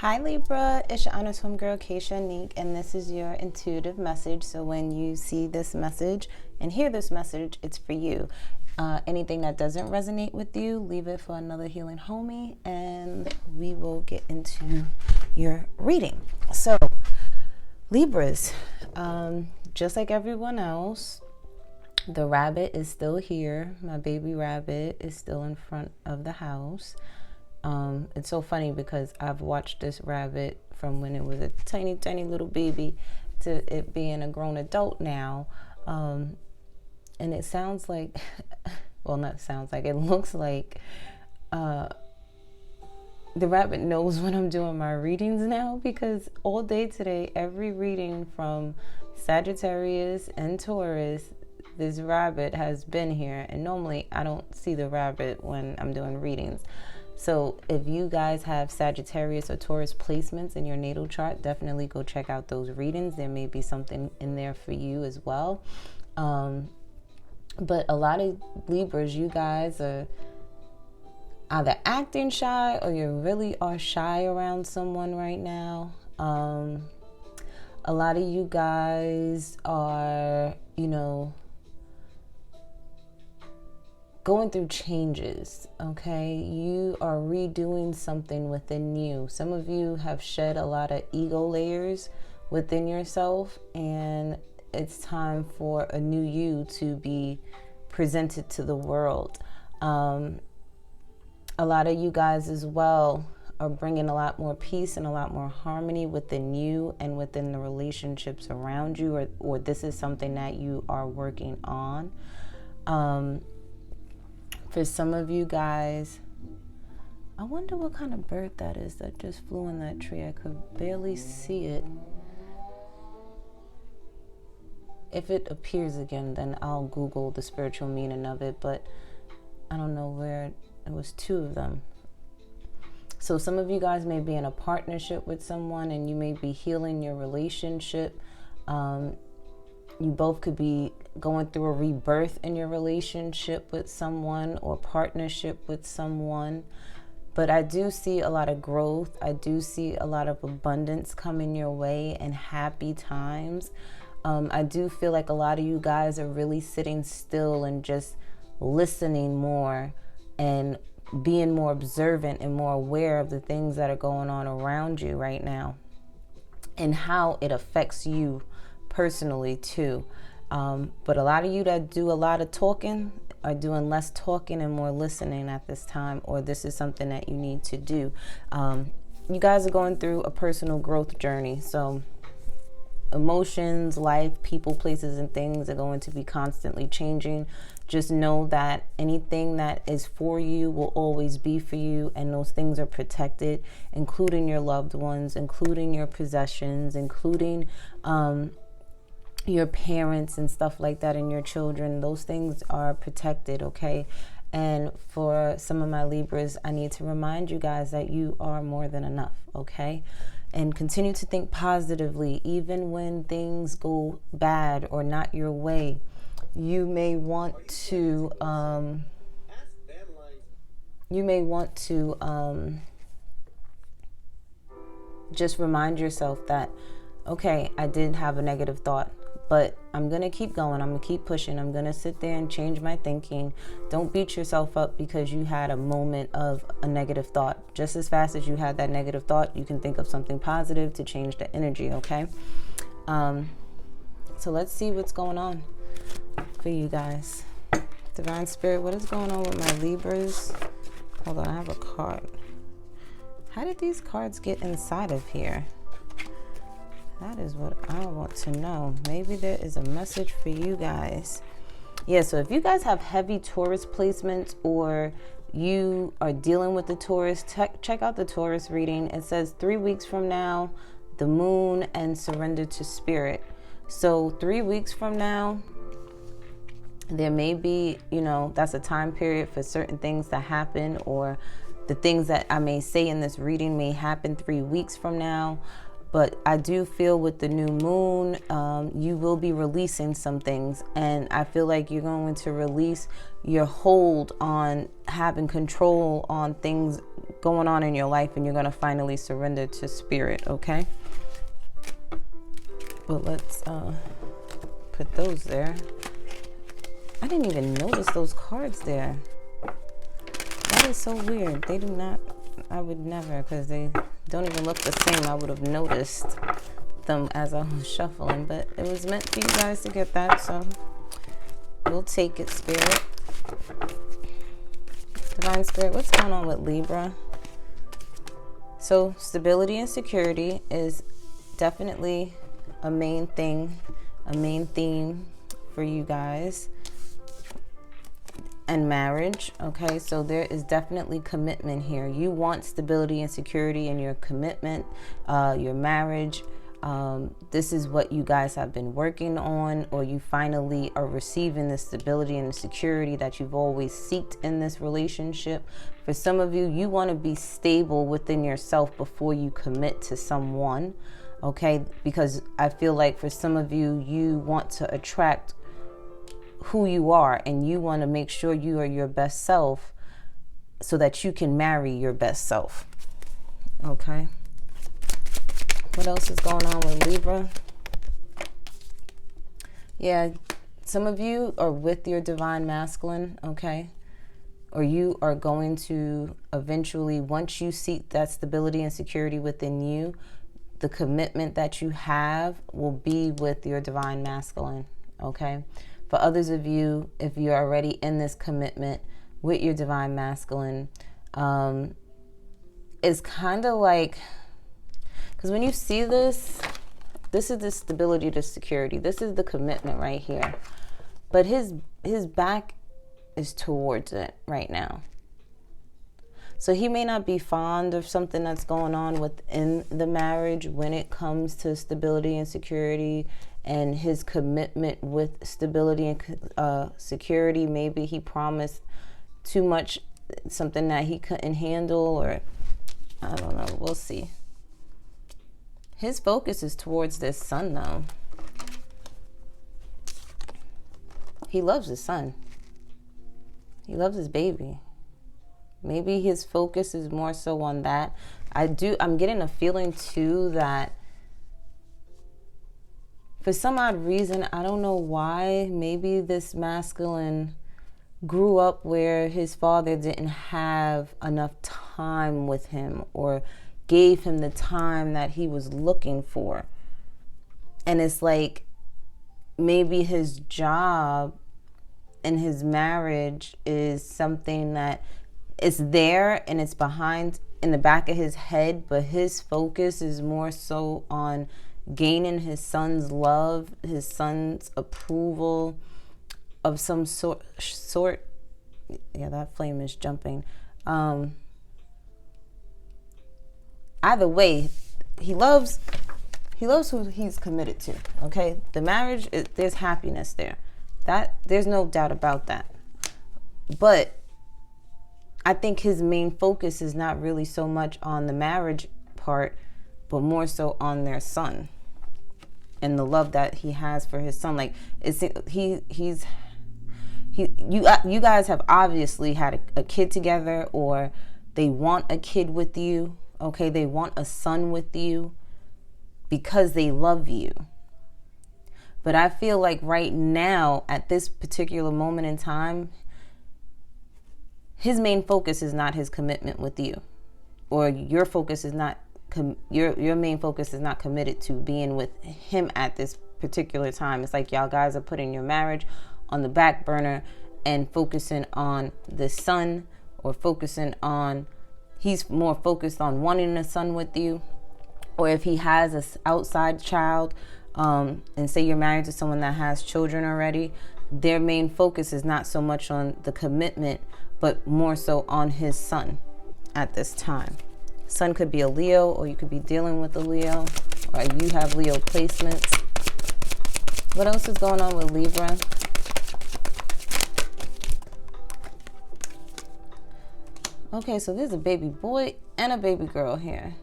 Hi Libra, it's your honest homegirl ᴇᴏᴜ, and this is your intuitive message. So when you see this message and hear this message, it's for you. Anything that doesn't resonate with you, leave it for another healing homie, and we will get into your reading. So Libras, just like everyone else, the rabbit is still here. My baby rabbit is still in front of the house. It's so funny because I've watched this rabbit from when it was a tiny little baby to it being a grown adult now. And it sounds like, well, not sounds like, it looks like the rabbit knows when I'm doing my readings now, because all day today, every reading from Sagittarius and Taurus, this rabbit has been here. And normally I don't see the rabbit when I'm doing readings. So if you guys have Sagittarius or Taurus placements in your natal chart, definitely go check out those readings. There may be something in there for you as well. But a lot of Libras, you guys are either acting shy or you really are shy around someone right now. A lot of you guys are, going through changes, okay? You are redoing something within you. Some of you have shed a lot of ego layers within yourself, and it's time for a new you to be presented to the world. A lot of you guys as well are bringing a lot more peace and a lot more harmony within you and within the relationships around you, or this is something that you are working on. For some of you guys, I wonder what kind of bird that is that just flew in that tree. I could barely see it. If it appears again, then I'll Google the spiritual meaning of it, but I don't know where. It was two of them. So some of you guys may be in a partnership with someone and you may be healing your relationship. You both could be going through a rebirth in your relationship with someone or partnership with someone. But I do see a lot of growth. I do see a lot of abundance coming your way and happy times. I do feel like a lot of you guys are really sitting still and just listening more and being more observant and more aware of the things that are going on around you right now and how it affects you personally too. But a lot of you that do a lot of talking are doing less talking and more listening at this time, or this is something that you need to do. You guys are going through a personal growth journey. So emotions, life, people, places, and things are going to be constantly changing. Just know that anything that is for you will always be for you, and those things are protected, including your loved ones, including your possessions, including your parents and stuff like that, and your children. Those things are protected, okay? And for some of my Libras, I need to remind you guys that you are more than enough, okay? And continue to think positively, even when things go bad or not your way. You may want to just remind yourself that, okay, I did have a negative thought, but I'm going to keep going. I'm going to keep pushing. I'm going to sit there and change my thinking. Don't beat yourself up because you had a moment of a negative thought. Just as fast as you had that negative thought, you can think of something positive to change the energy, okay? So let's see what's going on for you guys. Divine Spirit, what is going on with my Libras? Hold on, I have a card. How did these cards get inside of here? That is what I want to know. Maybe there is a message for you guys. Yeah, so if you guys have heavy Taurus placements or you are dealing with the Taurus, check out the Taurus reading. It says 3 weeks from now, the moon and surrender to spirit. So 3 weeks from now, there may be, that's a time period for certain things to happen, or the things that I may say in this reading may happen 3 weeks from now. But I do feel with the new moon, you will be releasing some things. And I feel like you're going to release your hold on having control on things going on in your life, and you're going to finally surrender to spirit, okay? But let's put those there. I didn't even notice those cards there. That is so weird. They do not, I would never, because they don't even look the same. I would have noticed them as I was shuffling, but it was meant for you guys to get that, so we'll take it, Spirit. Divine Spirit, what's going on with Libra? So stability and security is definitely a main thing, a main theme for you guys. And marriage, okay? So there is definitely commitment here. You want stability and security in your commitment, your marriage. This is what you guys have been working on, or you finally are receiving the stability and the security that you've always sought in this relationship. For some of you, you want to be stable within yourself before you commit to someone, okay? Because I feel like for some of you, you want to attract who you are, and you want to make sure you are your best self so that you can marry your best self, okay? What else is going on with Libra? Yeah, some of you are with your divine masculine, okay? Or you are going to eventually, once you seek that stability and security within you, the commitment that you have will be with your divine masculine, okay? For others of you, if you're already in this commitment with your divine masculine, it's kind of like, because when you see this, this is the stability, the security. This is the commitment right here. But his back is towards it right now. So he may not be fond of something that's going on within the marriage when it comes to stability and security and his commitment with stability and security. Maybe he promised too much, something that he couldn't handle, or I don't know. We'll see. His focus is towards this son, though. He loves his son. He loves his baby. Maybe his focus is more so on that. I'm getting a feeling too that for some odd reason, I don't know why, maybe this masculine grew up where his father didn't have enough time with him or gave him the time that he was looking for. And it's like maybe his job and his marriage is something that it's there and it's behind in the back of his head, but his focus is more so on gaining his son's love, his son's approval of some sort. Yeah, that flame is jumping. Either way, he loves who he's committed to, okay? The marriage, there's happiness there. There's no doubt about that. But I think his main focus is not really so much on the marriage part, but more so on their son and the love that he has for his son. Like you guys have obviously had a kid together, or they want a kid with you. Okay, they want a son with you because they love you. But I feel like right now, at this particular moment in time, his main focus is not his commitment with you, or your focus is not your main focus is not committed to being with him at this particular time. It's like y'all guys are putting your marriage on the back burner and focusing on the son, or he's more focused on wanting a son with you. Or if he has an outside child, and say you're married to someone that has children already, their main focus is not so much on the commitment, but more so on his son at this time. Son could be a Leo, or you could be dealing with a Leo, or you have Leo placements. What else is going on with Libra? Okay, so there's a baby boy and a baby girl here.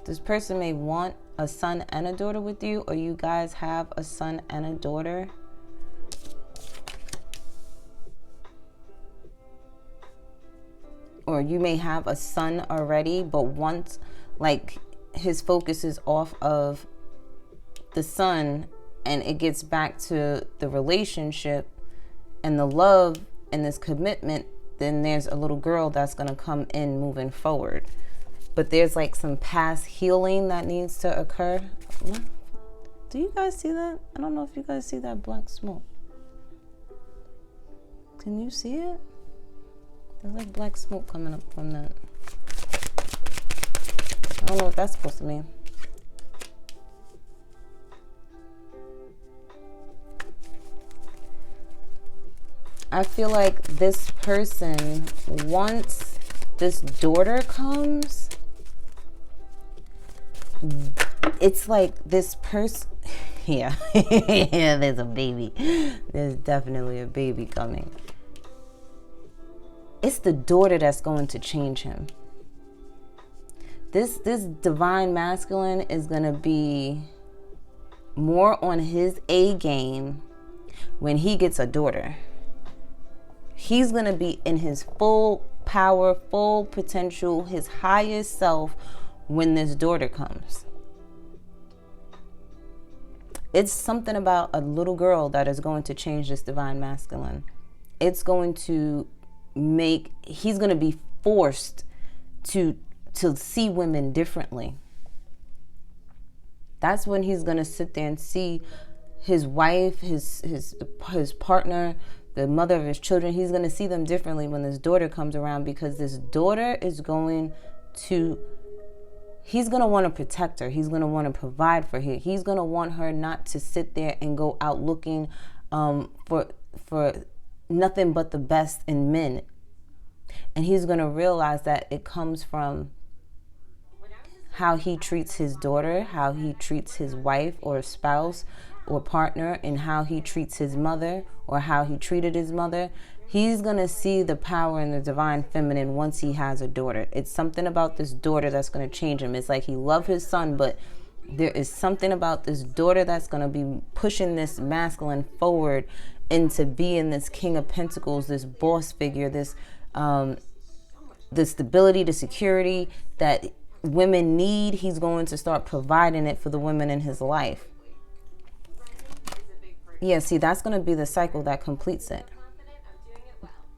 This person may want a son and a daughter with you, or you guys have a son and a daughter. Or you may have a son already, but once, like, his focus is off of the son and it gets back to the relationship and the love and this commitment, then there's a little girl that's going to come in moving forward. But there's like some past healing that needs to occur. Do you guys see that? I don't know if you guys see that black smoke. Can you see it? There's like black smoke coming up from that. I don't know what that's supposed to mean. I feel like this person, once this daughter comes, it's like this person, yeah, yeah, there's a baby. There's definitely a baby coming. It's the daughter that's going to change him. This divine masculine is going to be more on his A game when he gets a daughter. He's going to be in his full power, full potential, his highest self when this daughter comes. It's something about a little girl that is going to change this divine masculine. It's going to he's going to be forced to see women differently. That's when he's going to sit there and see his wife, his partner, the mother of his children. He's going to see them differently when this daughter comes around, because this daughter is going to, he's going to want to protect her. He's going to want to provide for her. He's going to want her not to sit there and go out looking for nothing but the best in men. And he's going to realize that it comes from how he treats his daughter, how he treats his wife or spouse or partner, and how he treats his mother or how he treated his mother. He's going to see the power in the divine feminine once he has a daughter. It's something about this daughter that's going to change him. It's like he loved his son, but there is something about this daughter that's going to be pushing this masculine forward into being this King of Pentacles, this boss figure, this the stability, the security that women need. He's going to start providing it for the women in his life. Yeah, see, that's going to be the cycle that completes it.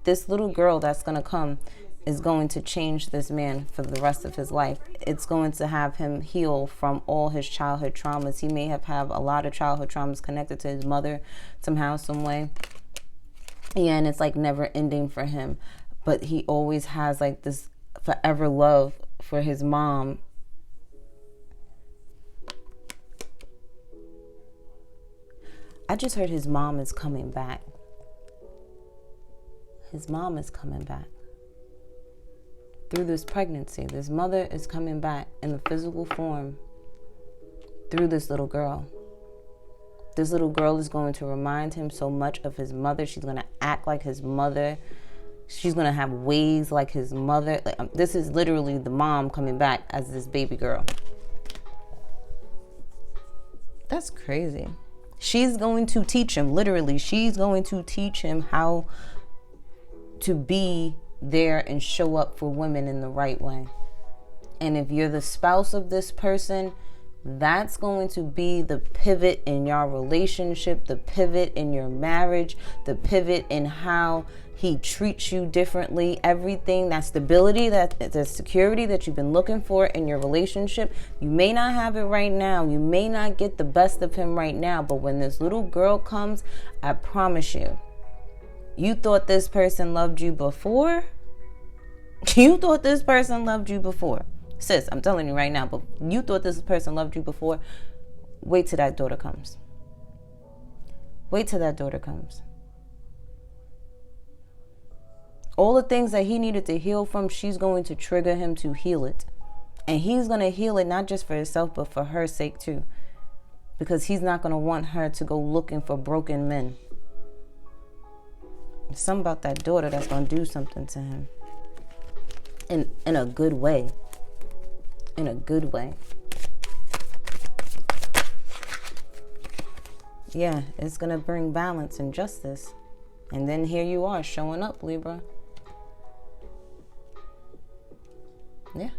This little girl that's going to come is going to change this man for the rest of his life. It's going to have him heal from all his childhood traumas. He may have a lot of childhood traumas connected to his mother somehow, some way. Yeah, and it's like never ending for him. But he always has like this forever love for his mom. I just heard his mom is coming back. His mom is coming back. Through this pregnancy, this mother is coming back in the physical form through this little girl. This little girl is going to remind him so much of his mother. She's going to act like his mother. She's going to have ways like his mother. This is literally the mom coming back as this baby girl. That's crazy. She's going to teach him, literally, she's going to teach him how to be there and show up for women in the right way. And if you're the spouse of this person, that's going to be the pivot in your relationship, the pivot in your marriage, the pivot in how he treats you differently. Everything, that stability, that the security that you've been looking for in your relationship, you may not have it right now. You may not get the best of him right now. But when this little girl comes, I promise you, you thought this person loved you before. You thought this person loved you before. Sis, I'm telling you right now, but you thought this person loved you before. Wait till that daughter comes. Wait till that daughter comes. All the things that he needed to heal from, she's going to trigger him to heal it. And he's going to heal it not just for himself, but for her sake too. Because he's not going to want her to go looking for broken men. There's something about that daughter that's going to do something to him. In a good way. in a good way. Yeah, it's going to bring balance and justice. And then here you are showing up, Libra. Yeah.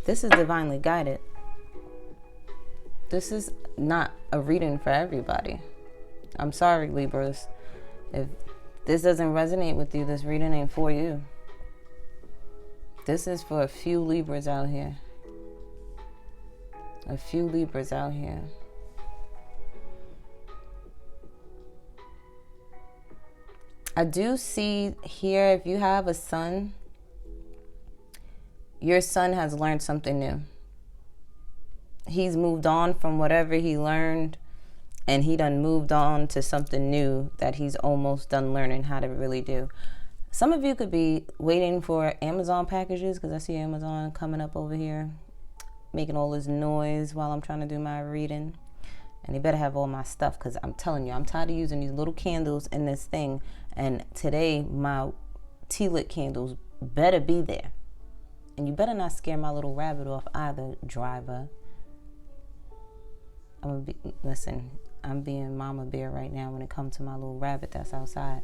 This is divinely guided. This is not a reading for everybody. I'm sorry, Libras. If this doesn't resonate with you, this reading ain't for you. This is for a few Libras out here. A few Libras out here. I do see here, if you have a son, your son has learned something new. He's moved on from whatever he learned, and he done moved on to something new that he's almost done learning how to really do. Some of you could be waiting for Amazon packages, because I see Amazon coming up over here, making all this noise while I'm trying to do my reading. And they better have all my stuff, because I'm telling you, I'm tired of using these little candles in this thing. And today, my tea lit candles better be there. And you better not scare my little rabbit off either, driver. Listen, I'm being mama bear right now when it comes to my little rabbit that's outside.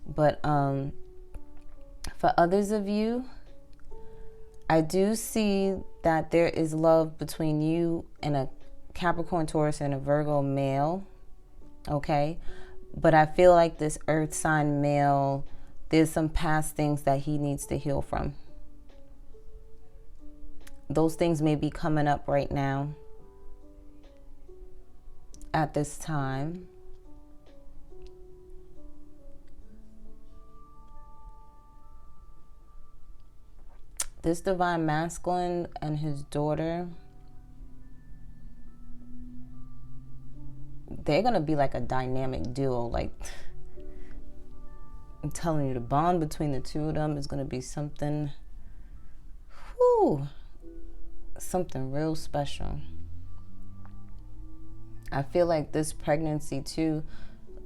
But for others of you, I do see that there is love between you and a Capricorn, Taurus, and a Virgo male. Okay? But I feel like this earth sign male, there's some past things that he needs to heal from. Those things may be coming up right now at this time. This divine masculine and his daughter, they're going to be like a dynamic duo. Like, I'm telling you, the bond between the two of them is going to be something, something real special. I feel like this pregnancy too,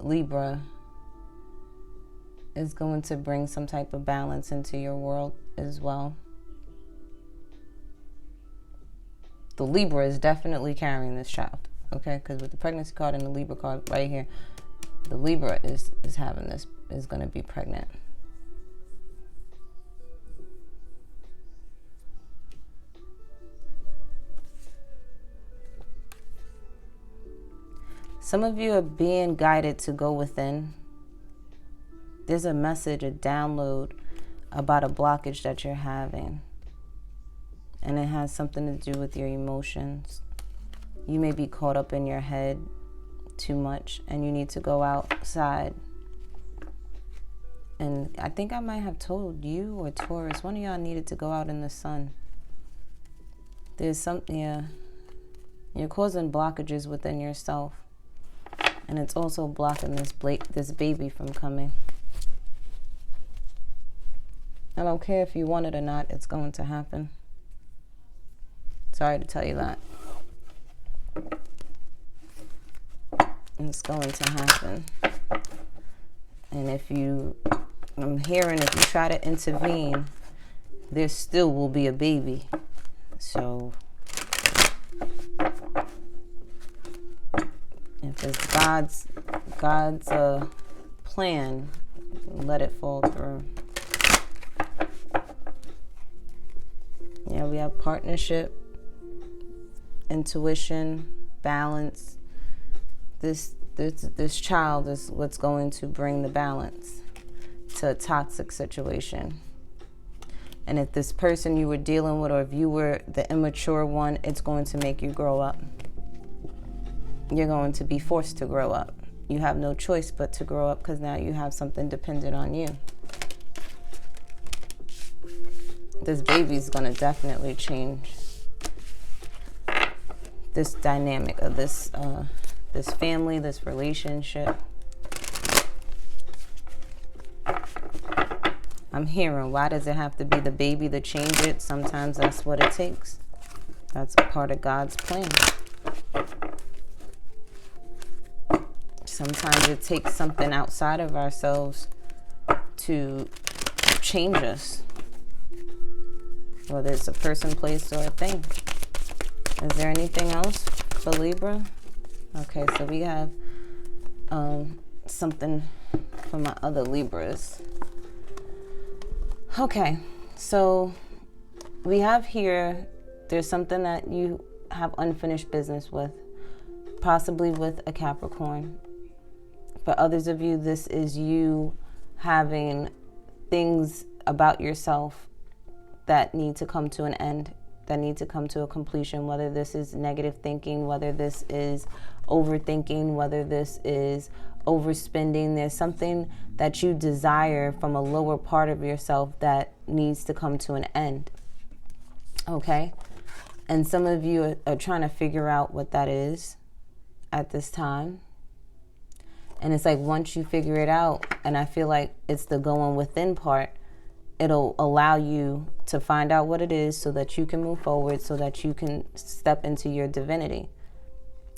Libra, is going to bring some type of balance into your world as well. The Libra is definitely carrying this child, okay? Because with the pregnancy card and the Libra card right here, the Libra is having this, is going to be pregnant. Some of you are being guided to go within. There's a message, a download about a blockage that you're having. And it has something to do with your emotions. You may be caught up in your head too much and you need to go outside. And I think I might have told you or Taurus, one of y'all needed to go out in the sun. There's something, yeah. You're causing blockages within yourself. And it's also blocking this baby from coming. I don't care if you want it or not, it's going to happen. Sorry to tell you that. It's going to happen. And I'm hearing if you try to intervene, there still will be a baby. So if it's God's plan, let it fall through. Yeah, we have partnership, intuition, balance. This child is what's going to bring the balance to a toxic situation. And if this person you were dealing with, or if you were the immature one, it's going to make you grow up. You're going to be forced to grow up. You have no choice but to grow up, because now you have something dependent on you. This baby's going to definitely change this dynamic of this family, this relationship. I'm hearing, why does it have to be the baby to change it? Sometimes that's what it takes. That's part of God's plan. Sometimes it takes something outside of ourselves to change us. whether it's a person, place, or a thing. Is there anything else for Libra? Okay, so we have something for my other Libras. Okay, so we have here, there's something that you have unfinished business with, possibly with a Capricorn. For others of you, this is you having things about yourself that need to come to an end, that need to come to a completion, whether this is negative thinking, whether this is overthinking, whether this is overspending. There's something that you desire from a lower part of yourself that needs to come to an end. Okay? And some of you are trying to figure out what that is at this time. And it's like once you figure it out, and I feel like it's the going within part, it'll allow you to find out what it is so that you can move forward, so that you can step into your divinity.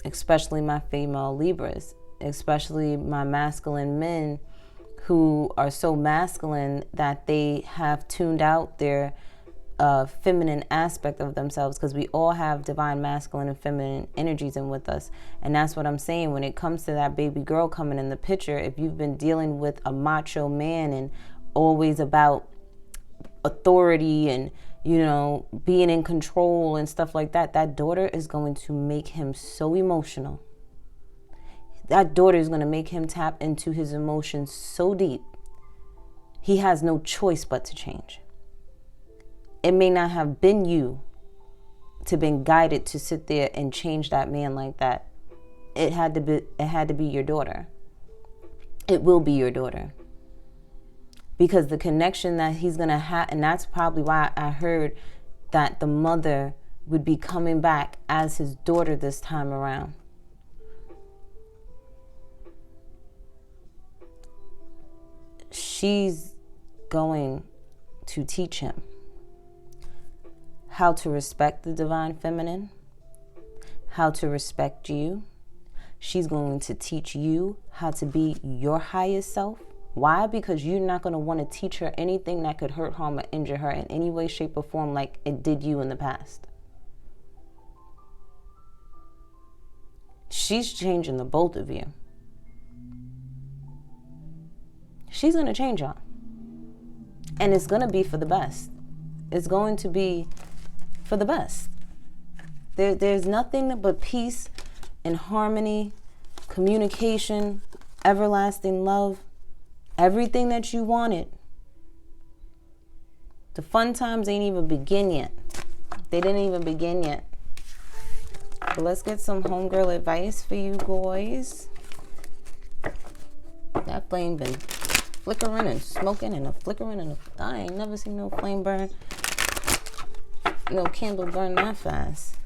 Especially my female Libras, especially my masculine men who are so masculine that they have tuned out their feminine aspect of themselves, because we all have divine masculine and feminine energies in with us. And that's what I'm saying when it comes to that baby girl coming in the picture. If you've been dealing with a macho man and always about authority and, you know, being in control and stuff like that, that daughter is going to make him so emotional. That daughter is going to make him tap into his emotions so deep, he has no choice but to change. It may not have been you to been guided to sit there and change that man like that. It had to be your daughter. It will be your daughter. Because the connection that he's going to have, and that's probably why I heard that the mother would be coming back as his daughter this time around. She's going to teach him how to respect the divine feminine, how to respect you. She's going to teach you how to be your highest self. Why? Because you're not going to want to teach her anything that could hurt, harm, or injure her in any way, shape, or form like it did you in the past. She's changing the both of you. She's going to change y'all. And it's going to be for the best. It's going to be for the best. There's nothing but peace and harmony, communication, everlasting love, everything that you wanted. The fun times ain't even begin yet. They didn't even begin yet. But let's get some homegirl advice for you boys. That flame been flickering and smoking and a flickering and I ain't never seen no flame burn, no candle burn that fast.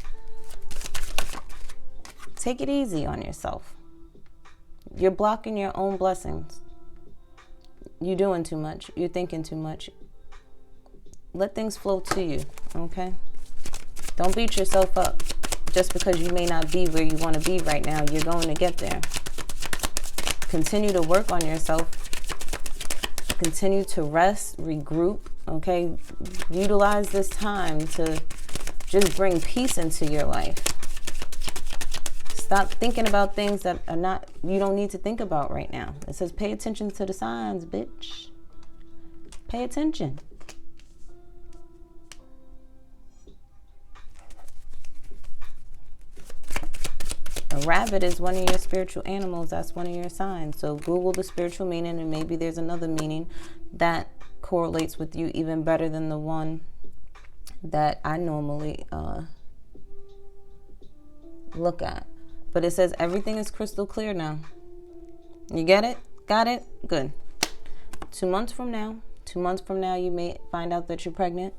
Take it easy on yourself. You're blocking your own blessings. You're doing too much. You're thinking too much. Let things flow to you, okay? Don't beat yourself up just because you may not be where you want to be right now. You're going to get there. Continue to work on yourself. Continue to rest, regroup, okay? Utilize this time to just bring peace into your life. Stop thinking about things that are not, you don't need to think about right now. It says pay attention to the signs, bitch. Pay attention. A rabbit is one of your spiritual animals. That's one of your signs. So Google the spiritual meaning, and maybe there's another meaning that correlates with you even better than the one that I normally look at. But it says everything is crystal clear now. You get it? Got it? Good. 2 months from now, you may find out that you're pregnant.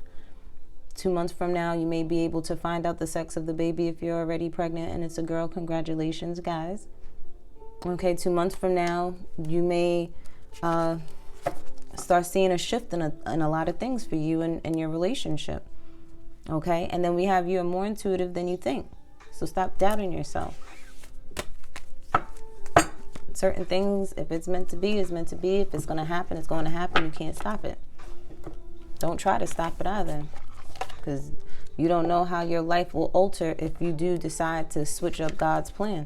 2 months from now, you may be able to find out the sex of the baby if you're already pregnant and it's a girl. Congratulations, guys. Okay, 2 months from now, you may start seeing a shift in a lot of things for you in your relationship. Okay, and then we have you're more intuitive than you think. So stop doubting yourself. Certain things, if it's meant to be, it's meant to be. If it's going to happen, it's going to happen. You can't stop it. Don't try to stop it either. because you don't know how your life will alter if you do decide to switch up God's plan.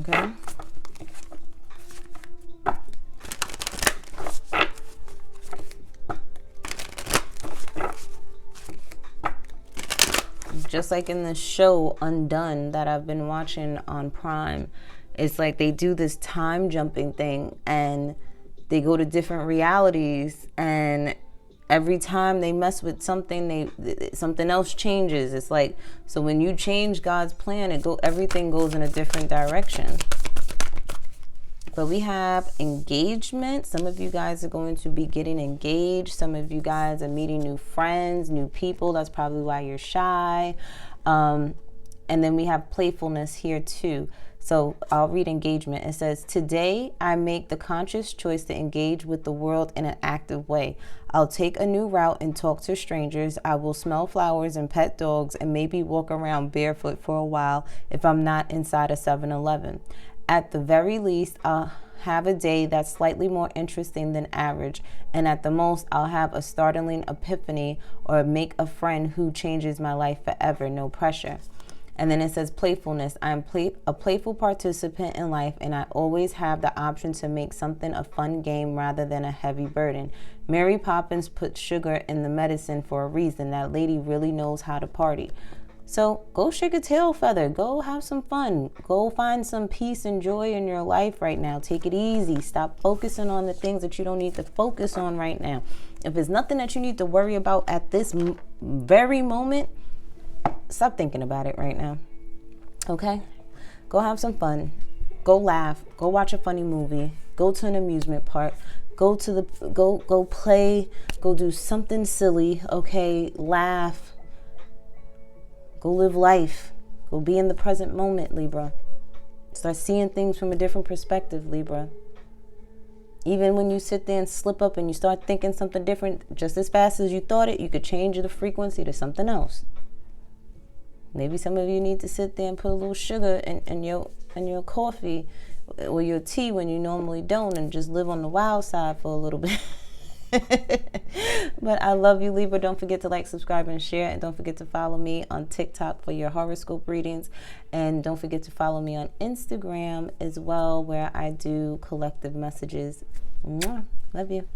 Okay. Just like in the show Undone that I've been watching on Prime, it's like they do this time jumping thing and they go to different realities, and every time they mess with something, something else changes. It's like, so when you change God's plan, everything goes in a different direction. But we have engagement. Some of you guys are going to be getting engaged. Some of you guys are meeting new friends, new people. That's probably why you're shy. And then we have playfulness here too. So I'll read engagement. It says, today I make the conscious choice to engage with the world in an active way. I'll take a new route and talk to strangers. I will smell flowers and pet dogs and maybe walk around barefoot for a while if I'm not inside a 7-Eleven. At the very least, I'll have a day that's slightly more interesting than average. And at the most, I'll have a startling epiphany or make a friend who changes my life forever. No pressure. And then it says playfulness. I'm a playful participant in life, and I always have the option to make something a fun game rather than a heavy burden. Mary Poppins put sugar in the medicine for a reason. That lady really knows how to party. So go shake a tail feather. Go have some fun. Go find some peace and joy in your life right now. Take it easy. Stop focusing on the things that you don't need to focus on right now. If there's nothing that you need to worry about at this very moment, stop thinking about it right now. Okay? Go have some fun. Go laugh. Go watch a funny movie. Go to an amusement park. Go play. Go do something silly. Okay? Laugh. Go live life. Go be in the present moment, Libra. Start seeing things from a different perspective, Libra. Even when you sit there and slip up and you start thinking something different, just as fast as you thought it, you could change the frequency to something else. Maybe some of you need to sit there and put a little sugar in your coffee or your tea when you normally don't, and just live on the wild side for a little bit. But I love you, Libra. Don't forget to like, subscribe, and share. And don't forget to follow me on TikTok for your horoscope readings. And don't forget to follow me on Instagram as well, where I do collective messages. Mwah. Love you.